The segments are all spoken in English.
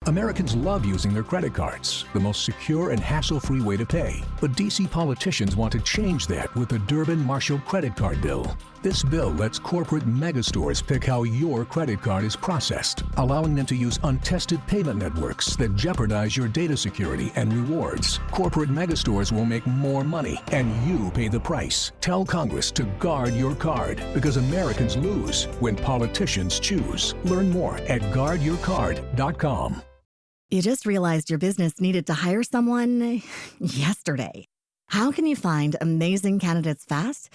Americans love using their credit cards, the most secure and hassle-free way to pay. But DC politicians want to change that with the Durbin-Marshall credit card bill. This bill lets corporate megastores pick how your credit card is processed, allowing them to use untested payment networks that jeopardize your data security and rewards. Corporate megastores will make more money, and you pay the price. Tell Congress to guard your card, because Americans lose when politicians choose. Learn more at guardyourcard.com. You just realized your business needed to hire someone yesterday. How can you find amazing candidates fast?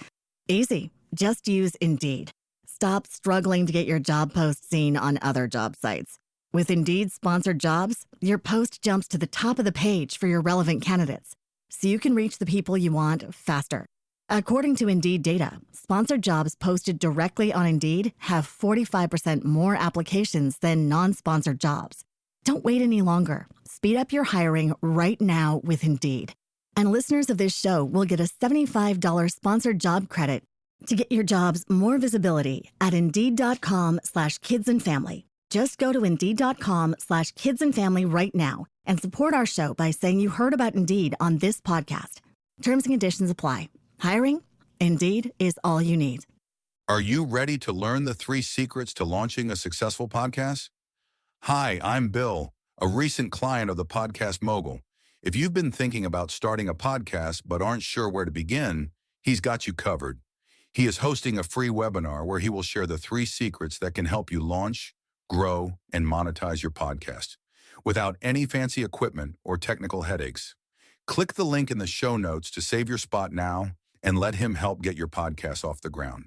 Easy. Just use Indeed. Stop struggling to get your job post seen on other job sites. With Indeed sponsored jobs, your post jumps to the top of the page for your relevant candidates, so you can reach the people you want faster. According to Indeed data, sponsored jobs posted directly on Indeed have 45% more applications than non-sponsored jobs. Don't wait any longer. Speed up your hiring right now with Indeed. And listeners of this show will get a $75 sponsored job credit to get your jobs more visibility at Indeed.com/kidsandfamily. Just go to Indeed.com/kidsandfamily right now and support our show by saying you heard about Indeed on this podcast. Terms and conditions apply. Hiring? Indeed is all you need. Are you ready to learn the 3 secrets to launching a successful podcast? Hi, I'm Bill, a recent client of the Podcast Mogul. If you've been thinking about starting a podcast but aren't sure where to begin, he's got you covered. He is hosting a free webinar where he will share the 3 secrets that can help you launch, grow, and monetize your podcast without any fancy equipment or technical headaches. Click the link in the show notes to save your spot now and let him help get your podcast off the ground.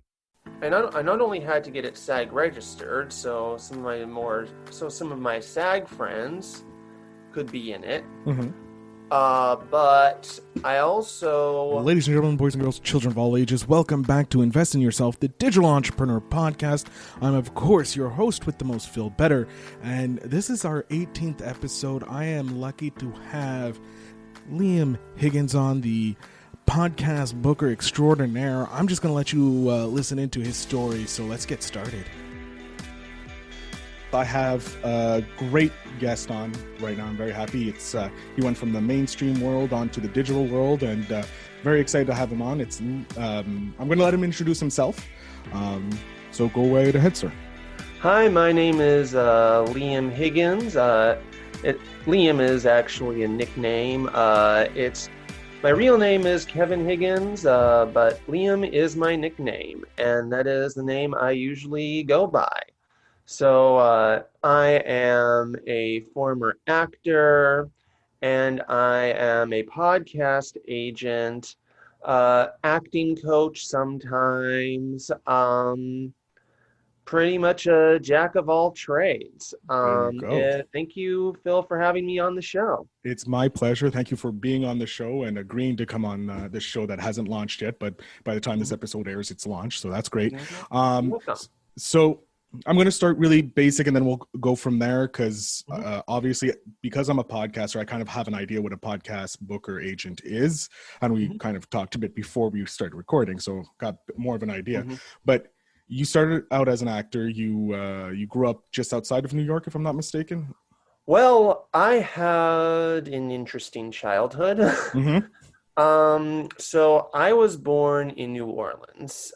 I not only had to get it SAG registered, so some of my SAG friends could be in it. Mm-hmm. But I also... Ladies and gentlemen, boys and girls, children of all ages, welcome back to Invest in Yourself, the Digital Entrepreneur Podcast. I'm, of course, your host with the most feel better, and this is our 18th episode. I am lucky to have Liam Higgins on, the podcast booker extraordinaire. I'm just going to let you listen into his story, so let's get started. I have a great guest on right now. I'm very happy. He went from the mainstream world onto the digital world, and very excited to have him on. I'm going to let him introduce himself. So go right ahead, sir. Hi, my name is Liam Higgins. Liam is actually a nickname. My real name is Kevin Higgins, but Liam is my nickname, and that is the name I usually go by. So I am a former actor, and I am a podcast agent, acting coach sometimes, pretty much a jack of all trades. Thank you, Phil, for having me on the show. It's my pleasure. Thank you for being on the show and agreeing to come on this show that hasn't launched yet, but by the time this episode airs, it's launched. So that's great. So I'm going to start really basic and then we'll go from there because obviously, because I'm a podcaster, I kind of have an idea what a podcast booker agent is. And we kind of talked a bit before we started recording, so got more of an idea. But you started out as an actor. You grew up just outside of New York, if I'm not mistaken. Well, I had an interesting childhood. So I was born in New Orleans.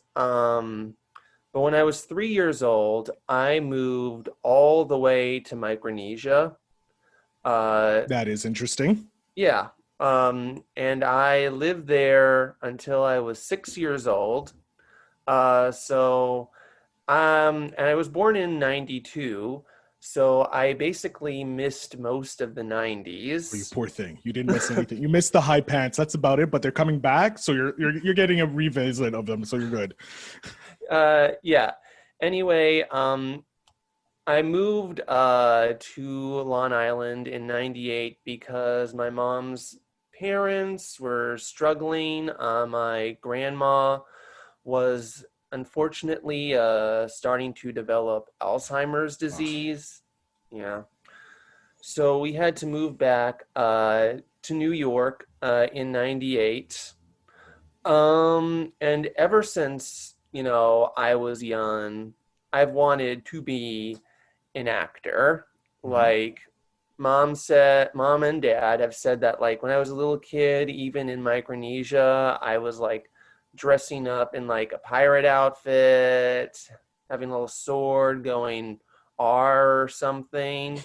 But when I was 3 years old, I moved all the way to Micronesia. That is interesting. Yeah. And I lived there until I was 6 years old. And I was born in 92. So I basically missed most of the 90s. Oh, you poor thing. You didn't miss anything. You missed the high pants. That's about it. But they're coming back. So you're getting a revisit of them. So you're good. Yeah. Anyway, I moved to Long Island in 98 because my mom's parents were struggling. My grandma was unfortunately starting to develop Alzheimer's disease. Yeah. So we had to move back to New York in 98. And ever since, I was young, I've wanted to be an actor. Like mom and dad have said that like when I was a little kid, even in Micronesia, I was like dressing up in like a pirate outfit, having a little sword, going R or something.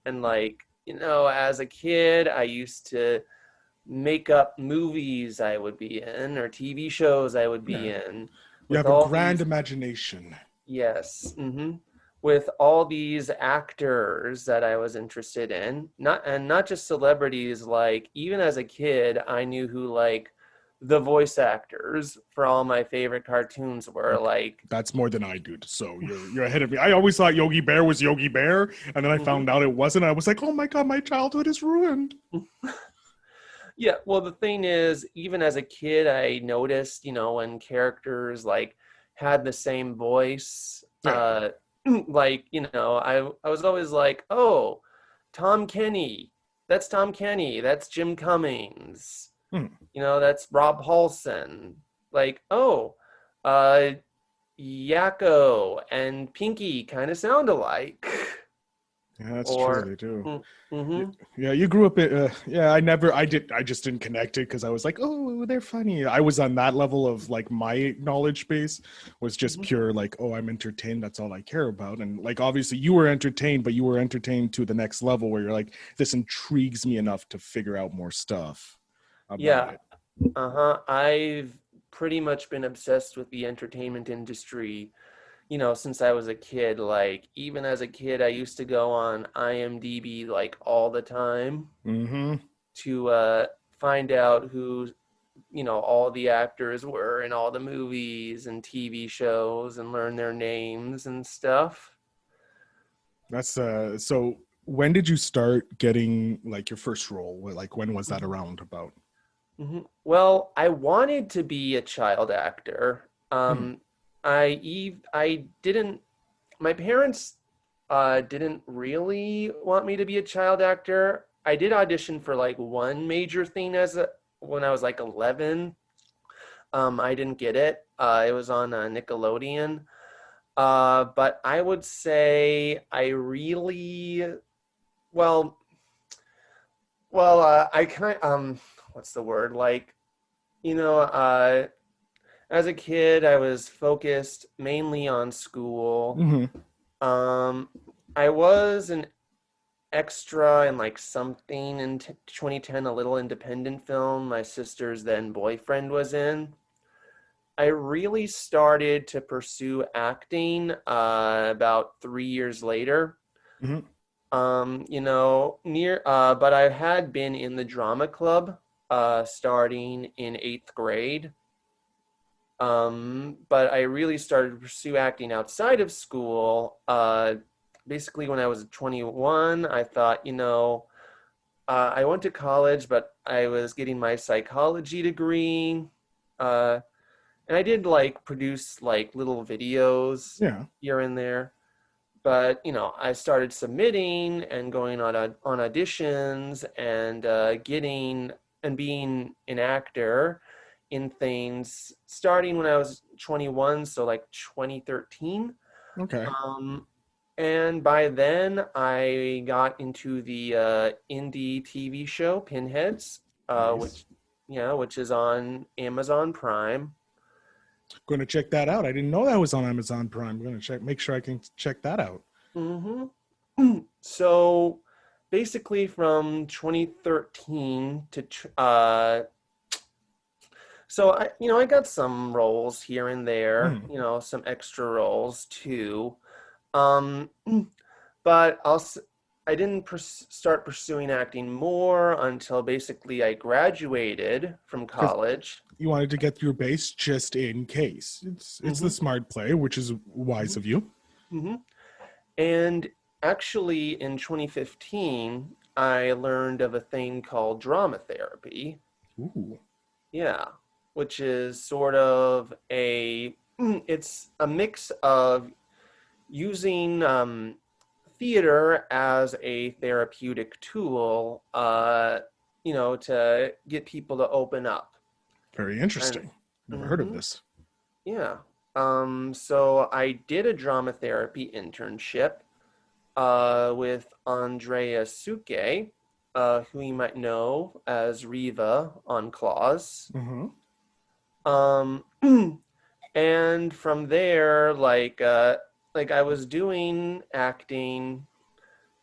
And like, as a kid, I used to make up movies I would be in or TV shows I would be Yeah. in You with have a all grand these. imagination. Yes. With all these actors that I was interested in, not just celebrities, like even as a kid, I knew who like the voice actors for all my favorite cartoons were. Okay. Like, That's more than I do. So you're ahead of me. I always thought Yogi Bear was Yogi Bear, and then I found out it wasn't. I was like, oh my God, my childhood is ruined. yeah, well, the thing is, even as a kid, I noticed, when characters like had the same voice, Yeah. like, I was always like, oh, Tom Kenny, that's Tom Kenny, that's Jim Cummings, Hmm. that's Rob Paulson, like, oh, uh, Yakko and Pinky kind of sound alike. Yeah, that's true. Or, They do. mm-hmm. Yeah, you grew up in. Yeah, I just didn't connect it because I was like, oh, they're funny. I was on that level of like my knowledge base was just pure like, oh, I'm entertained. That's all I care about. And like, obviously, you were entertained, but you were entertained to the next level where you're like, this intrigues me enough to figure out more stuff about Yeah. it. I've pretty much been obsessed with the entertainment industry, since I was a kid. Like, even as a kid, I used to go on IMDb like all the time Mm-hmm. to find out who, all the actors were in all the movies and TV shows and learn their names and stuff. That's so. When did you start getting like your first role? Like, when was that around about? Well, I wanted to be a child actor. Hmm. I didn't. My parents didn't really want me to be a child actor. I did audition for like one major thing when I was like 11. I didn't get it. It was on Nickelodeon. But I would say I really well. I kind what's the word? Like, as a kid, I was focused mainly on school. Mm-hmm. Um, I was an extra in like something in 2010, a little independent film my sister's then boyfriend was in. I really started to pursue acting about 3 years later. Mm-hmm. But I had been in the drama club starting in 8th grade. But I really started to pursue acting outside of school. Basically, when I was 21, I thought, I went to college, but I was getting my psychology degree. And I did like produce like little videos Yeah. here and there. But, I started submitting and going on auditions and getting and being an actor in things starting when I was 21, so like 2013. Okay. And by then I got into the indie TV show Pinheads, Nice. which is on Amazon Prime. Going to check that out. I didn't know that was on Amazon Prime. I'm going to make sure I can check that out. So basically from 2013 to so I got some roles here and there, some extra roles too. Um, but I didn't start pursuing acting more until basically I graduated from Because college. you wanted to get your base just in case. It's the smart play, which is wise of you. Mm-hmm. And actually in 2015, I learned of a thing called drama therapy. Ooh. Yeah, which is sort of it's a mix of using theater as a therapeutic tool, to get people to open up. Very interesting. Never heard of Mhm, this. yeah. So I did a drama therapy internship. with Andrea Suke, who you might know as Riva on Claws. Mm-hmm. Um, and from there, like I was doing acting.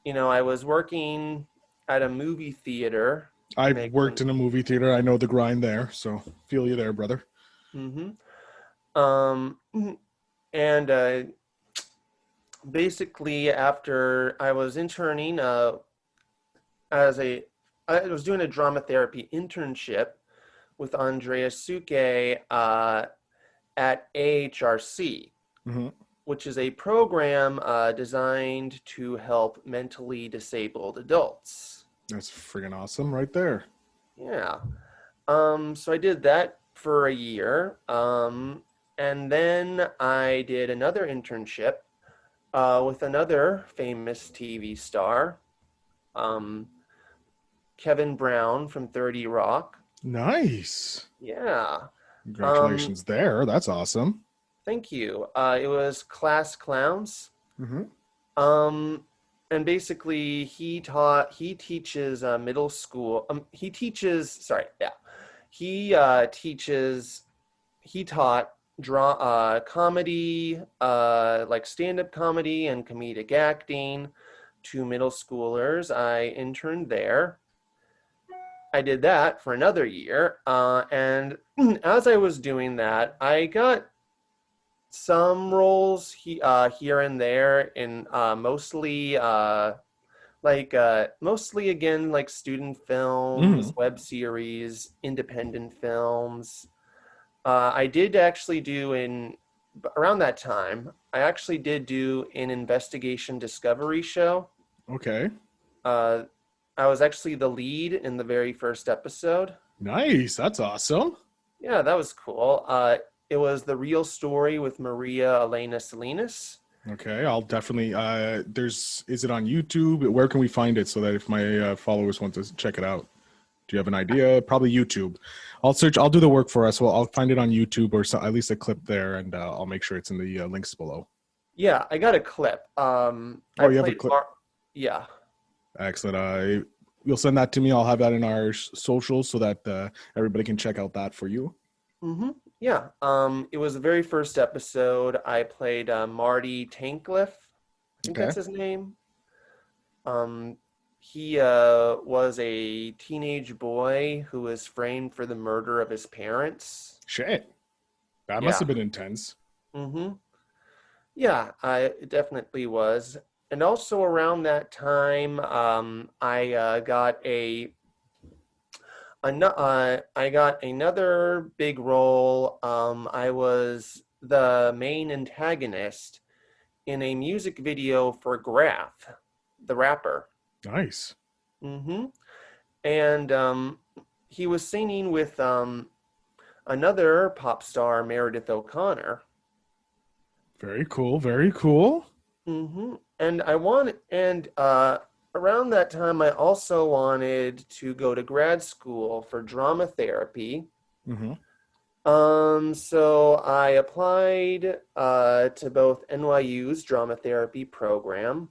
You know, I was working at a movie theater. I've worked in a movie theater. I know the grind there, so feel you there, brother. Mm-hmm. And basically, after I was interning I was doing a drama therapy internship with Andrea Suke at AHRC, Mm-hmm. which is a program designed to help mentally disabled adults. That's friggin' awesome right there. Yeah. So I did that for a year. And then I did another internship with another famous TV star, um, Kevin Brown from 30 Rock. Nice. Yeah. Congratulations there. That's awesome. Thank you. It was Class Clowns. Mm-hmm. And basically he teaches middle school. He taught comedy, like stand-up comedy and comedic acting to middle schoolers. I interned there. I did that for another year. And as I was doing that, I got some roles here and there in mostly again like student films, web series, independent films. I did actually do around that time, I actually did do an investigation discovery show. Okay. I was actually the lead in the very first episode. Nice. That's awesome. Yeah, that was cool. It was The Real Story with Maria Elena Salinas. Okay, I'll definitely is it on YouTube? Where can we find it so that if my followers want to check it out? Do you have an idea? Probably YouTube. I'll do the work for us. Well, I'll find it on YouTube or at least a clip there, and I'll make sure it's in the links below. Yeah, I got a clip. You have a clip? Yeah. Excellent. You'll send that to me. I'll have that in our socials so that everybody can check out that for you. Mm-hmm. Yeah. It was the very first episode. I played Marty Tankliff. I think that's his name. He was a teenage boy who was framed for the murder of his parents. Shit. That must have been intense. Mm-hmm. Yeah, it definitely was. And also around that time, I got another big role. I was the main antagonist in a music video for Graph, the rapper. Nice. Mm-hmm. And he was singing with another pop star, Meredith O'Connor. Very cool. Very cool. Mm-hmm. And around that time, I also wanted to go to grad school for drama therapy. Mm-hmm. So I applied to both NYU's drama therapy program,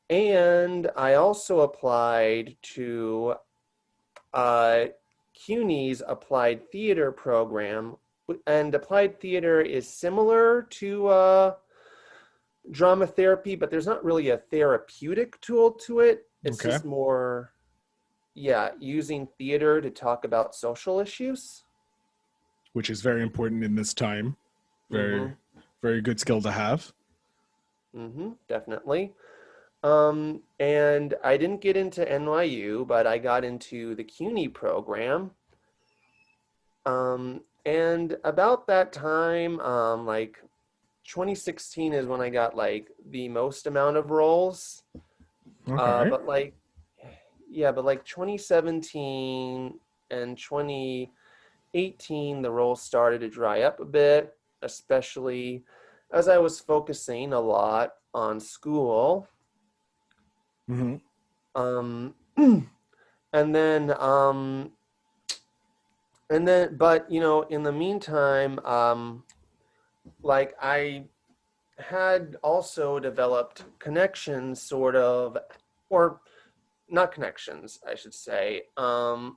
and I also applied to CUNY's applied theater program. And applied theater is similar to drama therapy, but there's not really a therapeutic tool to it. It's just more, using theater to talk about social issues. Which is very important in this time. Very, very good skill to have. Mm-hmm, definitely. And I didn't get into NYU, but I got into the CUNY program. And about that time, like 2016 is when I got like the most amount of roles. But like 2017 and 2018, the roles started to dry up a bit, especially as I was focusing a lot on school. Mm-hmm. But in the meantime, like I had also developed connections, sort of, or not connections, I should say. A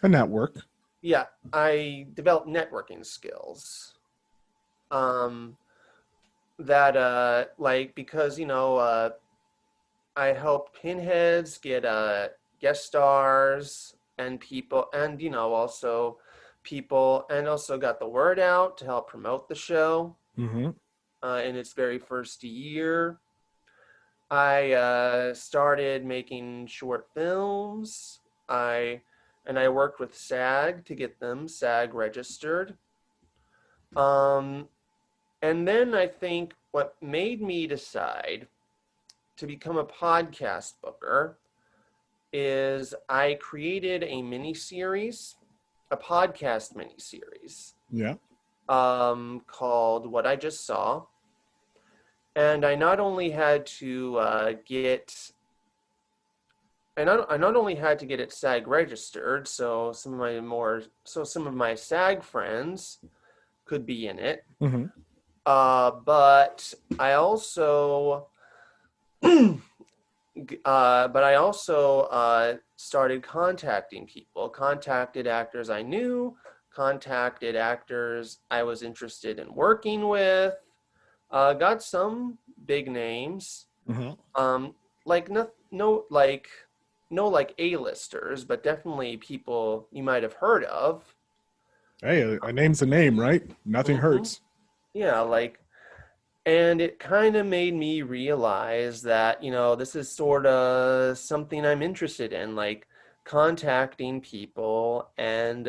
network. Yeah, I developed networking skills. Um, that like because I help pinheads get guest stars and people, and also people, and also got the word out to help promote the show Mm-hmm. in its very first year. I started making short films. I worked with SAG to get them SAG registered. Um, and then I think what made me decide to become a podcast booker is I created a mini series, a podcast mini series, Yeah. called What I Just Saw. And I not only had to I not only had to get it SAG registered, so some of my SAG friends could be in it, Mm-hmm. but I also started contacting people, contacted actors I knew, contacted actors I was interested in working with, got some big names, Mm-hmm. like no like A-listers, but definitely people you might have heard of. Hey, a name's a name, right? Nothing Hmm. hurts. Yeah, and it kind of made me realize that, this is sort of something I'm interested in, like contacting people and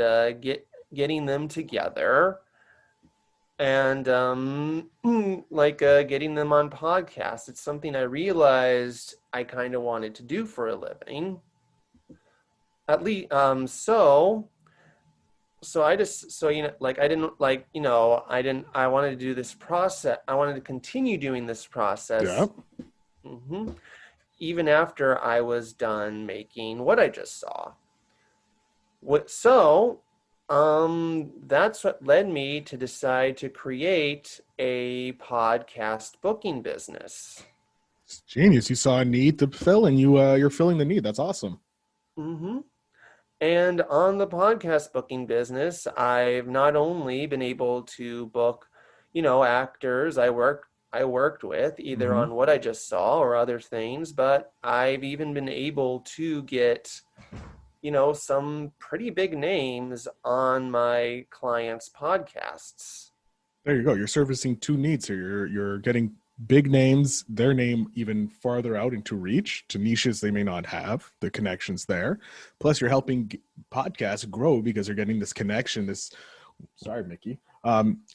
getting them together and getting them on podcasts. It's something I realized I kind of wanted to do for a living. At least, so I just, so, I didn't I wanted to do this process. I wanted to continue doing this Yeah. process. Even after I was done making What I Just Saw. That's what led me to decide to create a podcast booking business. It's genius. You saw a need to fill, and you're filling the need. That's awesome. Mm-hmm. And on the podcast booking business, I've not only been able to book, actors I worked with either Mm-hmm. on What I Just Saw or other things, but I've even been able to get, some pretty big names on my clients' podcasts. There you go. You're servicing two needs here. You're getting big names, their name even farther out into reach to niches they may not have, the connections there. Plus, you're helping podcasts grow because you're getting this connection. Sorry, Mickey.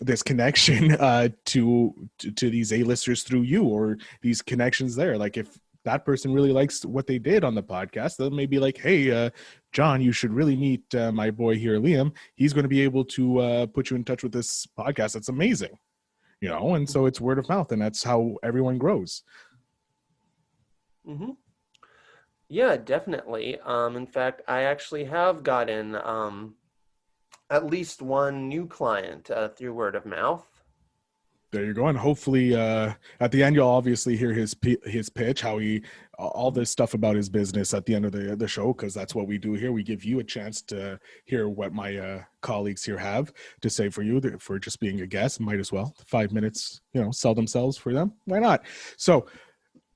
This connection to these A-listers through you, or these connections there. Like if that person really likes what they did on the podcast, they'll maybe like, hey, John, you should really meet my boy here, Liam. He's going to be able to put you in touch with this podcast. That's amazing, and so it's word of mouth, and that's how everyone grows. Mm-hmm. Yeah, definitely. In fact, I actually have gotten at least one new client through word of mouth. There you go. And hopefully at the end, you'll obviously hear his pitch, how he, all this stuff about his business at the end of the show, because that's what we do here. We give you a chance to hear what my colleagues here have to say for you, for just being a guest. Might as well 5 minutes, sell themselves for them. Why not? So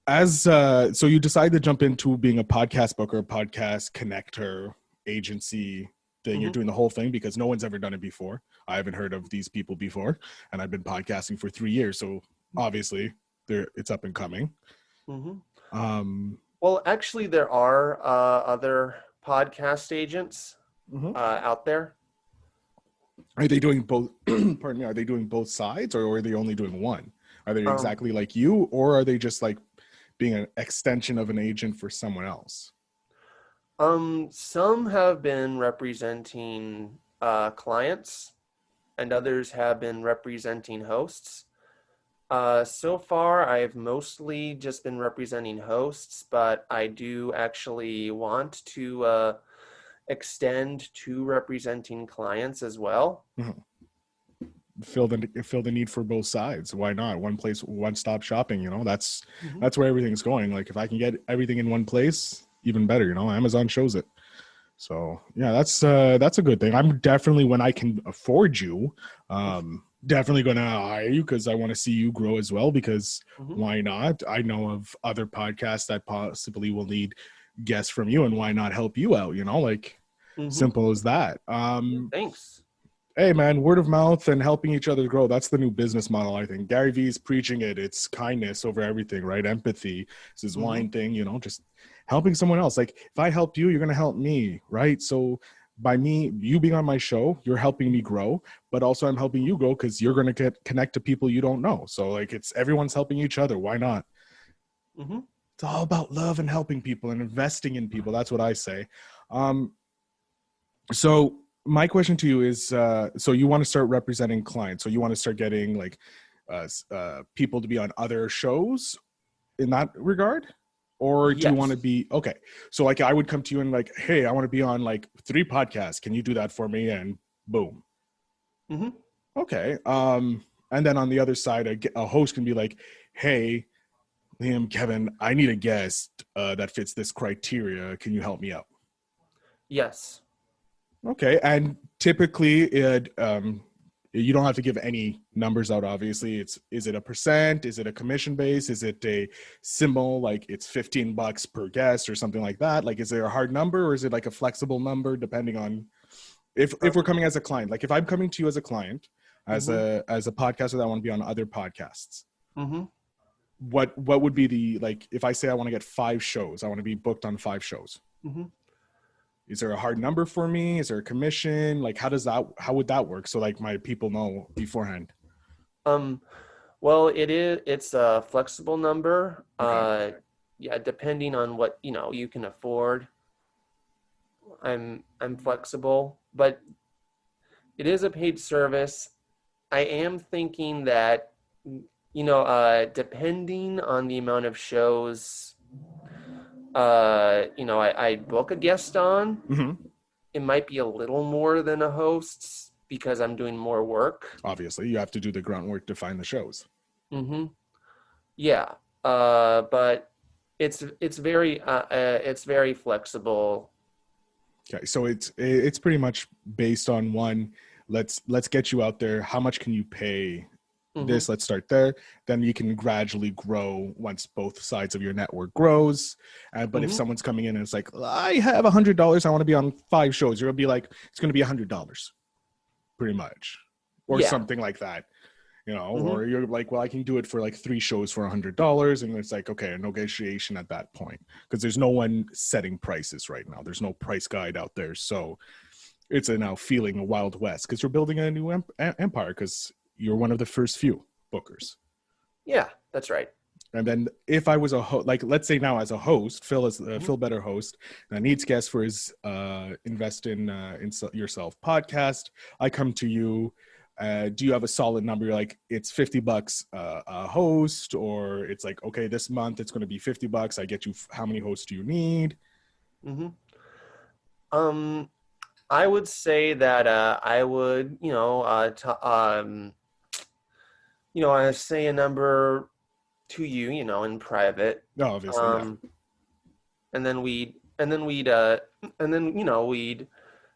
so you decide to jump into being a podcast booker, podcast connector, agency thing. Mm-hmm. You're doing the whole thing because no one's ever done it before. I haven't heard of these people before, and I've been podcasting for 3 years, so obviously it's up and coming. Mm-hmm. Well, actually, there are other podcast agents out there. Are they doing both? Pardon me. Are they doing both sides, or are they only doing one? Are they exactly like you, or are they just like being an extension of an agent for someone else? Some have been representing clients, and others have been representing hosts. So far, I've mostly just been representing hosts, but I do actually want to extend to representing clients as well. Mm-hmm. fill the need for both sides. Why not? One place, one stop shopping, that's where everything's going. Like if I can get everything in one place, even better, Amazon shows it. So yeah, that's a good thing. I'm definitely, when I can afford you, definitely going to hire you, because I want to see you grow as well, because why not? I know of other podcasts that possibly will need guests from you, and why not help you out, simple as that. Thanks. Hey man, word of mouth and helping each other grow. That's the new business model, I think. Gary Vee's preaching it. It's kindness over everything, right? Empathy. It's his wine thing, just helping someone else. Like if I help you, you're going to help me, right? So by you being on my show, you're helping me grow, but also I'm helping you grow because you're going to connect to people you don't know. So like everyone's helping each other. Why not? It's all about love and helping people and investing in people. That's what I say. So my question to you is, so you want to start representing clients. So you want to start getting like people to be on other shows in that regard? Or do you want to be, okay. So like I would come to you and like, hey, I want to be on like 3 podcasts. Can you do that for me? And boom. Okay. And then on the other side, a host can be like, hey, Liam, Kevin, I need a guest that fits this criteria. Can you help me out? Yes. Okay. And typically you don't have to give any numbers out, obviously. Is it a percent? Is it a commission base? Is it a symbol, like it's $15 per guest or something like that? Like, is there a hard number, or is it like a flexible number depending on if we're coming as a client? Like if I'm coming to you as a client, as a podcaster that I want to be on other podcasts, what would be the, like, if I say I want to get 5 shows, I want to be booked on 5 shows. Is there a hard number for me? Is there a commission? Like, how would that work? So like my people know beforehand. Well, it's a flexible number. Okay. Yeah, depending on what, you can afford. I'm flexible, but it is a paid service. I am thinking that, depending on the amount of shows, I book a guest on, it might be a little more than a host's because I'm doing more work. Obviously, you have to do the grunt work to find the shows. Yeah. But it's very flexible. Okay. So it's pretty much based on one, let's get you out there. How much can you pay? This, let's start there. Then you can gradually grow once both sides of your network grows. But if someone's coming in and it's like, I have $100, I want to be on 5 shows, you're gonna be like, it's gonna be $100, pretty much, or something like that, or you're like, well, I can do it for like 3 shows for $100, and it's like, okay, a negotiation at that point, because there's no one setting prices right now. There's no price guide out there, so it's now feeling a Wild West because you're building a new empire, because you're one of the first few bookers. Yeah, that's right. And then if I was a host, like let's say now as a host, Phil is Phil Better host, and needs guests for his Invest in Yourself podcast. I come to you. Do you have a solid number? You're like, it's $50 a host, or it's like, okay, this month it's going to be $50. I get you. How many hosts do you need? I would say that I would, I say a number to you, in private. No, obviously. And then we'd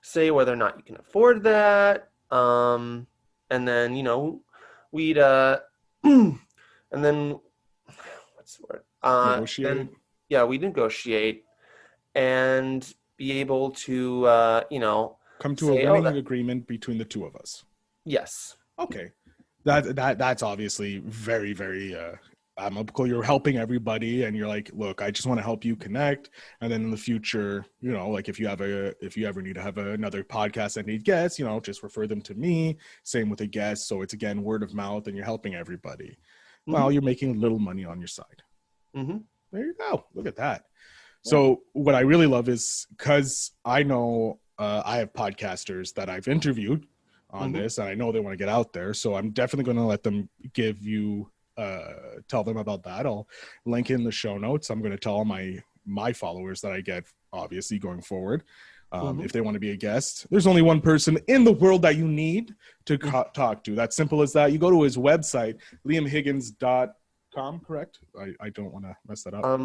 say whether or not you can afford that. And then, we'd and then what's the word? Negotiate. We negotiate and be able to come to a winning agreement between the 2 of us. Yes. Okay. That's obviously very, very amicable. You're helping everybody, and you're like, look, I just want to help you connect. And then in the future, like if you ever need to have another podcast that need guests, just refer them to me. Same with a guest. So it's again word of mouth, and you're helping everybody. Well, you're making a little money on your side. There you go. Look at that. Yeah. So what I really love is, because I know I have podcasters that I've interviewed on this, and I know they want to get out there. So I'm definitely going to let them tell them about that. I'll link in the show notes. I'm going to tell all my followers that I get, obviously, going forward. if they want to be a guest. There's only one person in the world that you need to talk to. That's simple as that. You go to his website, liamhiggins.com, correct? I don't want to mess that up.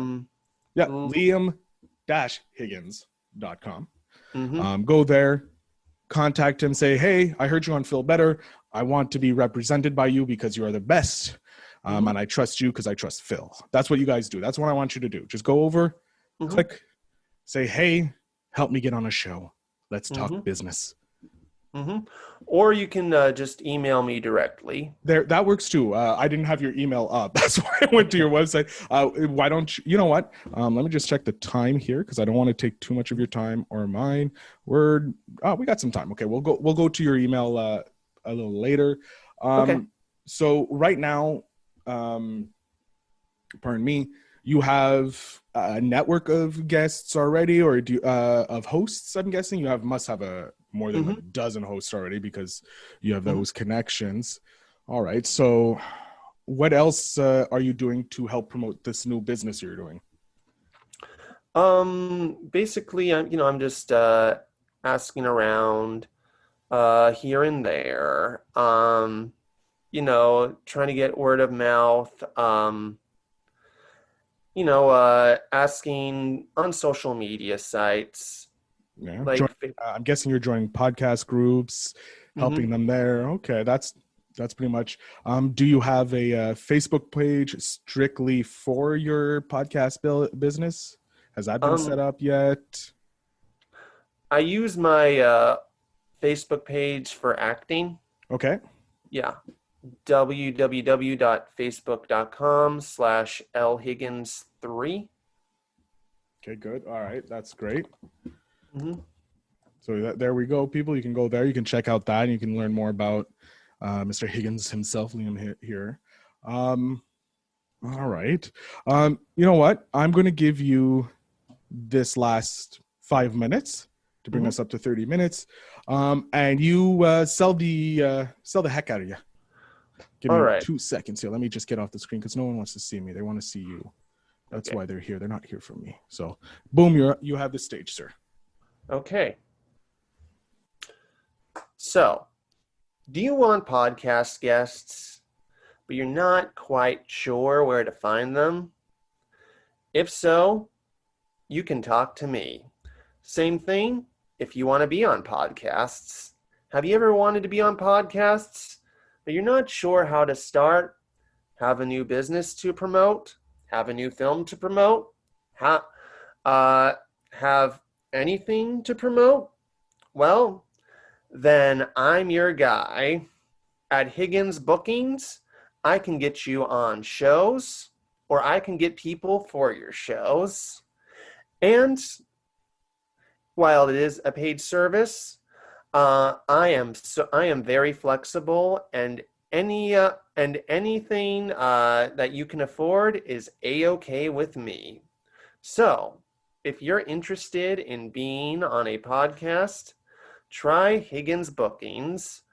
Yeah, liam-higgins.com. Go there, contact him, say, hey, I heard you on Feel Better. I want to be represented by you because you are the best. And I trust you because I trust Phil. That's what you guys do. That's what I want you to do. Just go over, click, say, hey, help me get on a show. Let's talk business. Or you can just email me directly. That works too. I didn't have your email up. That's why I went to your website. Why don't you know what? Let me just check the time here because I don't want to take too much of your time or mine. We got some time. Okay, we'll go to your email a little later. Okay. So right now, pardon me, you have a network of guests already, or do you, of hosts? I'm guessing you must have more than a dozen hosts already because you have those connections. All right. So what else are you doing to help promote this new business you're doing? Basically, I'm just asking around here and there. Trying to get word of mouth. Asking on social media sites. Yeah, I'm guessing you're joining podcast groups, helping them there. Okay, that's pretty much. Do you have a Facebook page strictly for your podcast business? Has that been set up yet? I use my Facebook page for acting. Okay. Yeah. www.facebook.com/lhiggins3. Okay, good. All right, that's great. So there we go, people. You can go there. You can check out that, and you can learn more about Mr. Higgins himself, Liam here. All right. You know what? I'm going to give you this last 5 minutes to bring us up to 30 minutes, and you sell the heck out of you. Give me 2 seconds here. Let me just get off the screen because no one wants to see me. They want to see you. That's why they're here. They're not here for me. So, boom, you have the stage, sir. Okay. So, do you want podcast guests, but you're not quite sure where to find them? If so, you can talk to me. Same thing if you want to be on podcasts. Have you ever wanted to be on podcasts, but you're not sure how to start? Have a new business to promote? Have a new film to promote? Have anything to promote? Well, then I'm your guy. At Higgins Bookings, I can get you on shows, or I can get people for your shows. And while it is a paid service, I am very flexible, and anything that you can afford is a-okay with me. So, if you're interested in being on a podcast, try Higgins Bookings,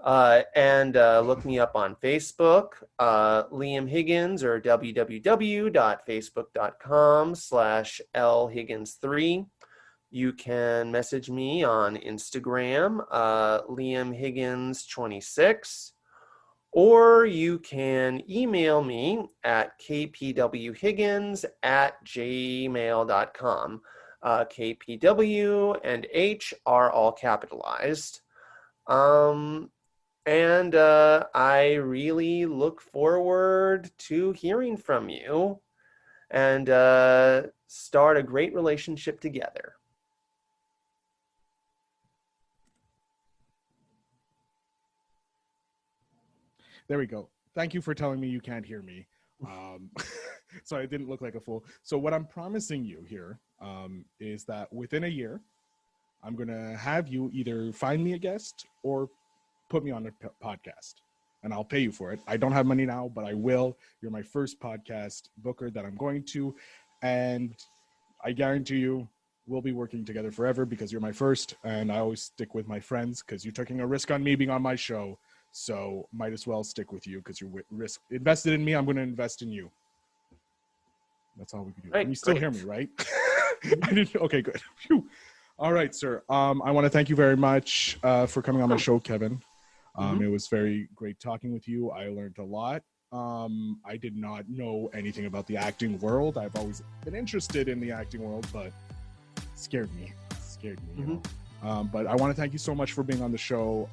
and look me up on Facebook, Liam Higgins, or www.facebook.com/lhiggins3. You can message me on Instagram, Liam Higgins 26, or you can email me at kpwhiggins@gmail.com. KPW and H are all capitalized. And I really look forward to hearing from you and start a great relationship together. There we go. Thank you for telling me you can't hear me. So I didn't look like a fool. So what I'm promising you here is that within a year, I'm going to have you either find me a guest or put me on a podcast, and I'll pay you for it. I don't have money now, but I will. You're my first podcast booker that I'm going to, and I guarantee you we'll be working together forever because you're my first, and I always stick with my friends because you're taking a risk on me being on my show. So might as well stick with you because you invested in me. I'm going to invest in you. That's all we can do. Right, you still hear me, right? I didn't. Okay, good. Phew. All right, sir. I want to thank you very much for coming on my show, Kevin. It was very great talking with you. I learned a lot. I did not know anything about the acting world. I've always been interested in the acting world, but scared me. You know? But I want to thank you so much for being on the show.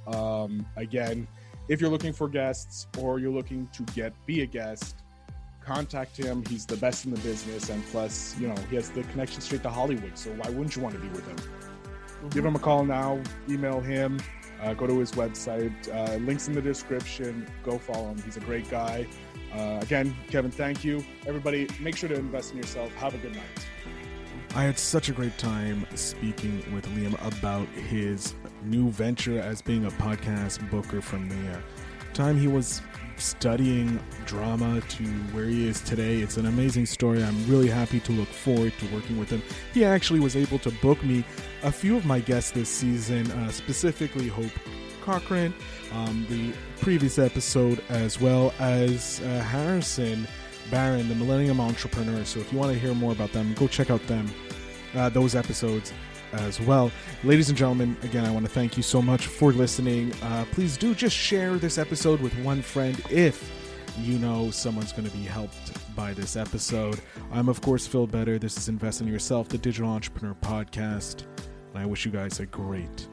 Again, if you're looking for guests or you're looking to be a guest, contact him. He's the best in the business, and plus, you know, he has the connection straight to Hollywood, so why wouldn't you want to be with him? Give him a call now, email him, go to his website, links in the description, go follow him. He's a great guy. Again, Kevin, thank you. Everybody, make sure to invest in yourself. Have a good night. I had such a great time speaking with Liam about his new venture as being a podcast booker from the time he was studying drama to where he is today. It's an amazing story. I'm really happy to look forward to working with him. He actually was able to book me a few of my guests this season, specifically Hope Cochran, the previous episode, as well as Harrison Barron, the Millennium Entrepreneur. So if you want to hear more about them, go check out those episodes as well. Ladies and gentlemen, again, I want to thank you so much for listening. Please do just share this episode with one friend if you know someone's going to be helped by this episode. I'm, of course, Phil Better. This is Invest in Yourself, the Digital Entrepreneur Podcast. And I wish you guys a great,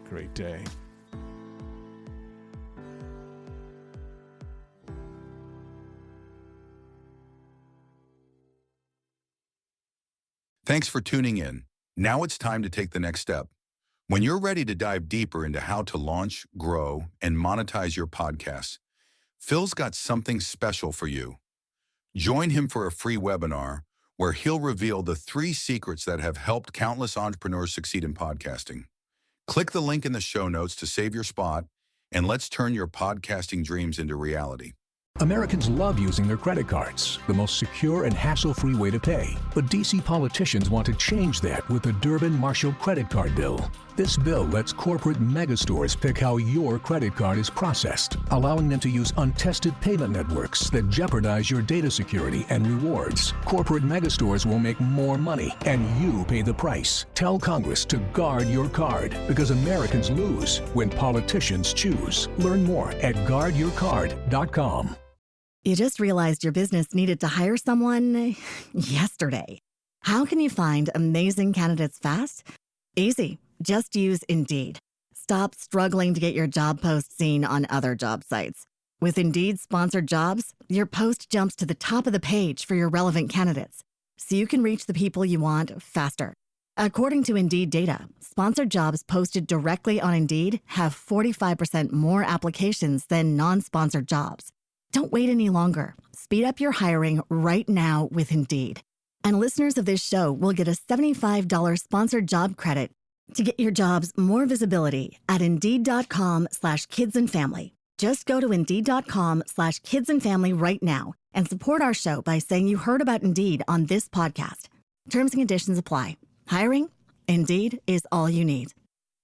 great day. Thanks for tuning in. Now it's time to take the next step. When you're ready to dive deeper into how to launch, grow, and monetize your podcast, Phil's got something special for you. Join him for a free webinar where he'll reveal the 3 secrets that have helped countless entrepreneurs succeed in podcasting. Click the link in the show notes to save your spot, and let's turn your podcasting dreams into reality. Americans love using their credit cards, the most secure and hassle-free way to pay. But DC politicians want to change that with the Durbin-Marshall credit card bill. This bill lets corporate megastores pick how your credit card is processed, allowing them to use untested payment networks that jeopardize your data security and rewards. Corporate megastores will make more money, and you pay the price. Tell Congress to guard your card, because Americans lose when politicians choose. Learn more at guardyourcard.com. You just realized your business needed to hire someone yesterday. How can you find amazing candidates fast? Easy. Just use Indeed. Stop struggling to get your job post seen on other job sites. With Indeed sponsored jobs, your post jumps to the top of the page for your relevant candidates, so you can reach the people you want faster. According to Indeed data, sponsored jobs posted directly on Indeed have 45% more applications than non-sponsored jobs. Don't wait any longer. Speed up your hiring right now with Indeed. And listeners of this show will get a $75 sponsored job credit to get your jobs more visibility at Indeed.com/kidsandfamily. Just go to Indeed.com/kidsandfamily right now and support our show by saying you heard about Indeed on this podcast. Terms and conditions apply. Hiring? Indeed is all you need.